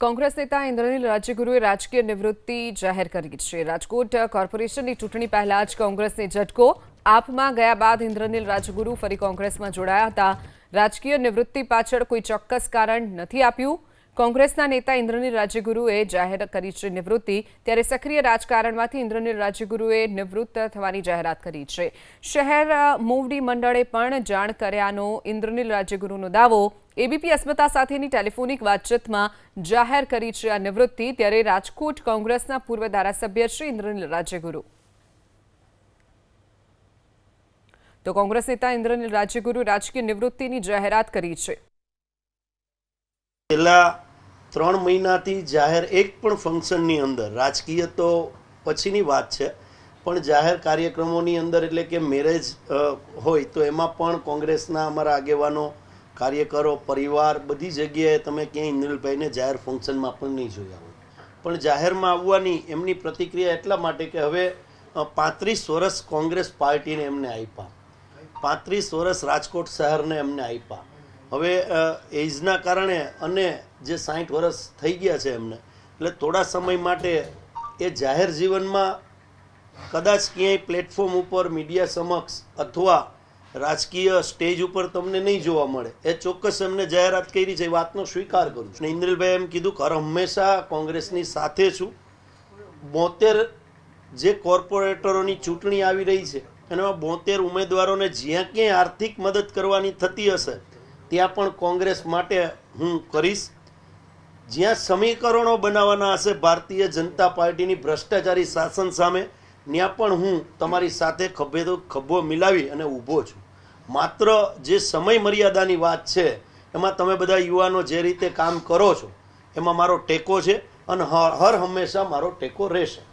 કોંગ્રેસ નેતા ઇન્દ્રનીલ રાજ્યગુરુએ રાજકીય નિવૃત્તિ જાહેર કરી છે। રાજકોટ કોર્પોરેશનની ચૂંટણી પહેલા જ કોંગ્રેસને ઝટકો આપમાં ગયા બાદ ઇન્દ્રનીલ રાજ્યગુરુ ફરી કોંગ્રેસમાં જોડાયા હતા। રાજકીય નિવૃત્તિ પાછળ કોઈ ચોક્કસ કારણ નથી આપ્યું। કોંગ્રેસના નેતા ઇન્દ્રનીલ રાજ્યગુરુએ જાહેર કરી છે નિવૃત્તિ, ત્યારે સક્રિય રાજકારણમાંથી ઇન્દ્રનીલ રાજ્યગુરુએ નિવૃત્ત થવાની જાહેરાત કરી છે। શહેર મોવડી મંડળે પણ જાણ કર્યાનો ઇન્દ્રનીલ રાજ્યગુરુનો દાવો। એબીપી અસ્મિતા સાથેની ટેલિફોનિક વાતચીતમાં જાહેર કરી છે આ નિવૃત્તિ, ત્યારે રાજકોટ કોંગ્રેસના પૂર્વ ધારાસભ્ય શ્રી ઇન્દ્રનીલ રાજ્યગુરુ તો કોંગ્રેસ નેતા ઇન્દ્રનીલ રાજ્યગુરુ રાજકીય નિવૃત્તિની જાહેરાત કરી છે। છેલ્લા 3 મહિનાથી જાહેર એક પણ ફંક્શનની અંદર, રાજકીય તો પછીની વાત છે, પણ જાહેર કાર્યક્રમોની અંદર એટલે કે મેરેજ હોય તો એમાં પણ કોંગ્રેસના અમારા આગેવાનો, કાર્યકરો, પરિવાર બધી જગ્યાએ તમે ક્યાંય ઇન્દ્રનીલભાઈને જાહેર ફંક્શનમાં પણ નહીં જોયા હોય। પણ જાહેરમાં આવવાની એમની પ્રતિક્રિયા એટલા માટે કે હવે 35 વર્ષ કોંગ્રેસ પાર્ટીને એમને આપ્યા, 35 વર્ષ રાજકોટ શહેરને એમને આપ્યા। હવે એજના કારણે અને જે 60 વર્ષ થઈ ગયા છે એમને, એટલે થોડા સમય માટે એ જાહેર જીવનમાં કદાચ ક્યાંય પ્લેટફોર્મ ઉપર મીડિયા સમક્ષ અથવા રાજકીય સ્ટેજ ઉપર તમને નહીં જોવા મળે, એ ચોક્કસ એમને જાહેરાત કરી છે, એ વાતનો સ્વીકાર કરું છું। ઇન્દ્રનીલભાઈ એમ કીધું કે હંમેશા કોંગ્રેસની સાથે છું। 72 જે કોર્પોરેટરોની ચૂંટણી આવી રહી છે એમાં 72 ઉમેદવારોને જ્યાં ક્યાંય આર્થિક મદદ કરવાની થતી હશે ત્યાં પણ કોંગ્રેસ માટે હું કરીશ। જ્યાં સમીકરણો બનાવવાના હશે ભારતીય જનતા પાર્ટીની ભ્રષ્ટાચારી શાસન સામે, ત્યાં પણ હું તમારી સાથે ખભે તો ખભો મિલાવી અને ઊભો છું। માત્ર જે સમય મર્યાદાની વાત છે એમાં તમે બધા યુવાનો જે રીતે કામ કરો છો એમાં મારો ટેકો છે અને હર હંમેશા મારો ટેકો રહેશે।